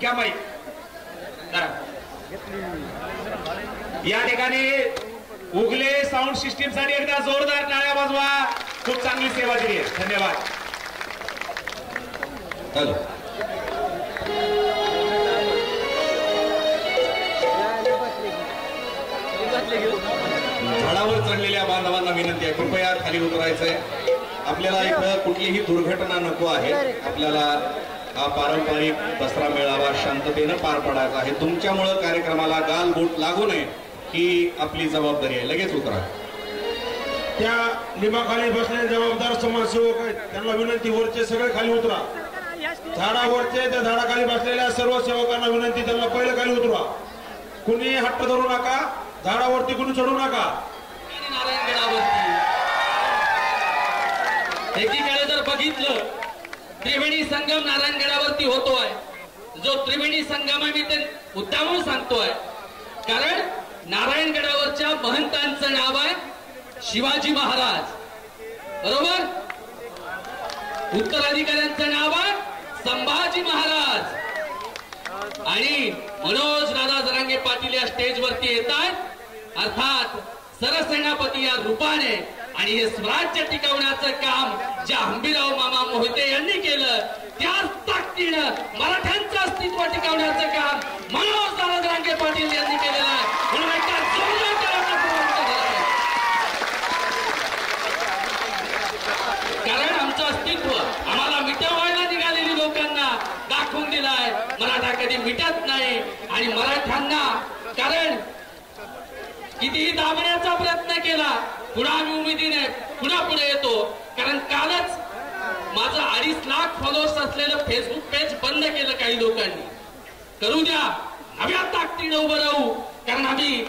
घ्या माईक या ठिकाणी उगले साऊंड सिस्टीम साठी एकदा जोरदार टाळ्या वाजवा. खूप चांगली सेवा दिली आहे. धन्यवाद. झाडावर चढलेल्या बांधवांना विनंती आहे, कृपया खाली उतरायचंय. आपल्याला इथं कुठलीही दुर्घटना नको आहे. आपल्याला हा पारंपरिक दसरा मेळावा शांततेनं पार पडायचा आहे. तुमच्यामुळे कार्यक्रमाला गालबोट लागू नये ही आपली जबाबदारी आहे. लगेच उतरा. त्या लिंबाखाली बसलेले जबाबदार समाजसेवक आहेत, त्यांना विनंती, वरचे सगळे खाली उतरा. झाडावरचे त्या झाडाखाली बसलेल्या सर्व सेवकांना विनंती, त्यांना पहिले खाली उतरा. कुणी हट्ट धरू नका, झाडावरती कुणी चढू नका. एकीकडे जर बघितलं त्रिवेणी संगम नारायणगडावरती होतोय. जो त्रिवेणी संगम आहे मी ते मुद्दामून सांगतोय कारण नारायणगडावरच्या महंतांचं नाव आहे शिवाजी महाराज, बरोबर. उत्तराधिकाऱ्यांचं नाव आहे संभाजी महाराज. आणि मनोज दादा जरांगे पाटील या स्टेजवरती येत आहेत, अर्थात सरसेनापती या रूपाने. आणि हे स्वराज्य टिकवण्याचं काम ज्या हंबीराव मामा मोहिते यांनी केलं, त्याच ताकदीनं मराठ्यांचं अस्तित्व टिकवण्याचं काम मनोज दादा जरांगे पाटील यांनी केलेलं आहे. म्हणून एकदा जोरदार टाळ्यांचा पुरस्कार झाला. कारण आमचं अस्तित्व आम्हाला मिटवायला निघालेली लोकांना दाखवून दिलाय. मराठा कधी मिटत नाही. आणि मराठ्यांना कारण कितीही दाबण्याचा प्रयत्न केला, पुन्हा आम्ही उमेदीने पुन्हा पुढे येतो. कारण कालच माझं 2.5 लाख फॉलोअर्स असलेलं फेसबुक पेज बंद केलं काही लोकांनी. करू द्या, नव्या ताकदीने उभं राहू. कारण आम्ही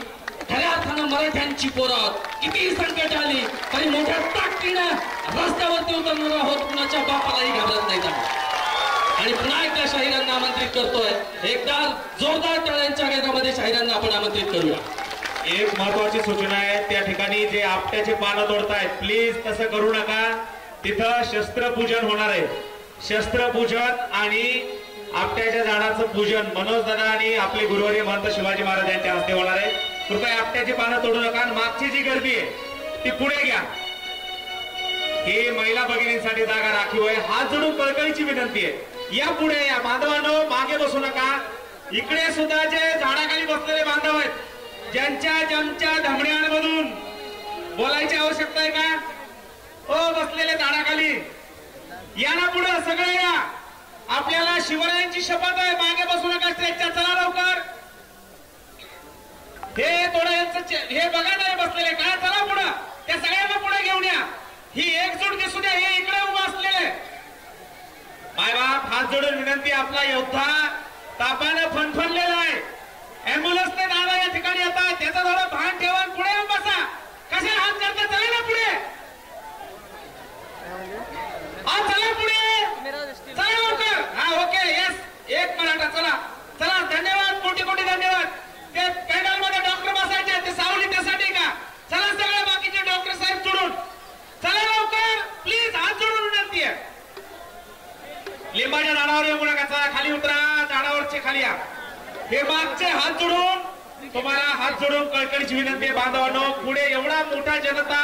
खऱ्या अर्थानं मराठ्यांची पोरं आहोत. कितीही संकट आली तरी मोठ्या ताकदीनं रस्त्यावरती उतरणार आहोत. कुणाच्या बापालाही घाबरत नाही. आणि पुन्हा एकदा शाहिरांना आमंत्रित करतोय. एकदा जोरदार टाळ्यांच्या गजरामध्ये शाहिरांना आपण आमंत्रित करूया. एक महत्वाची सूचना आहे, त्या ठिकाणी जे आपट्याचे पानं तोडतायत प्लीज तसं करू नका. तिथं शस्त्रपूजन होणार आहे. शस्त्रपूजन आणि आपट्याच्या झाडाचं पूजन मनोज दादा आणि आपले गुरुवर्य महंत शिवाजी महाराज यांच्या हस्ते होणार आहे. कृपया आपट्याची पानं तोडू नका. मागची जी गर्दी आहे ती पुढे घ्या. ही महिला भगिनींसाठी जागा राखीव आहे. हात जोडून कळकळीची विनंती आहे, या पुढे या. बांधवांनो मागे बसू नका. इकडे सुद्धा जे झाडाखाली बसलेले बांधव आहेत, ज्यांच्या धमड्यांमधून बोलायची आवश्यकता आहे का? हो, बसलेले झाडाखाली या ना, पुढे सगळे या. आपल्याला शिवरायांची शपथ आहे. मागे बसू नका स्टेजच्या. चला लवकर. हे थोडं हे बघा नाही बसलेले काय. चला पुढे, त्या सगळ्यांना पुढे घेऊन या. ही एकजूट दिसू द्या. हे इकडे उभा असलेले मायबाप, हात जोडून विनंती, आपला योद्धा तापानं फणफणलेला आहे. अँब्युलन्सने दादा या ठिकाणी येतात, त्याचा थोडं भान ठेवा. पुढे येऊन बसा. कसे हात करता? चला ना पुढे. हा चला पुढे, चला लवकर. हा ओके, येस, एक मराठा. चला चला, धन्यवाद, कोटी कोटी धन्यवाद. ते पॅनल मध्ये डॉक्टर बसायचे, ते सावली त्यासाठी का? चला सगळे बाकीचे डॉक्टर साहेब जोडून चला लवकर प्लीज. हात जोडून विनंती आहे. लिंबाच्या झाडावर येऊ नका. चला खाली उतरा. झाडावरचे खाली या. हे मागचे हात जोडून, तुम्हाला हात जोडून कळकळीची विनंती आहे. बांधवांनो, पुढे एवढा मोठा जनता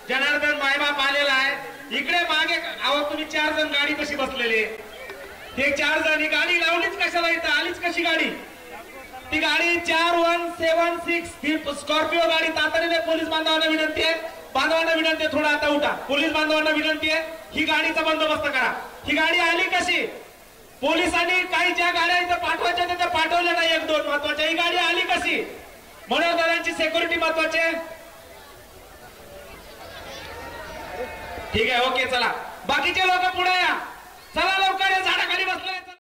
जनार्दन मायबाप आलेला आहे. इकडे मागे आहोत तुम्ही 4 जण. गाडी कशी बसलेली? ते 4 जण. ही गाडी लावलीच कशाला? इथं आलीच कशी गाडी? ती गाडी 4176 ही स्कॉर्पिओ गाडी. तातडीने पोलीस बांधवांना विनंती आहे, बांधवांना विनंती आहे, थोडा आता उठा. पोलीस बांधवांना विनंती आहे, ही गाडीचा बंदोबस्त करा. ही गाडी आली कशी? पोलिसांनी काही ज्या गाड्या इथं पाठवायच्या त्या पाठवल्या नाही. 1-2 महत्वाच्या. ही गाडी आली कशी? मनोदरांची सिक्युरिटी महत्वाची आहे. ठीक आहे, ओके. चला बाकीचे लोक पुढे या. चला लवकर. झाडाखाली बसले.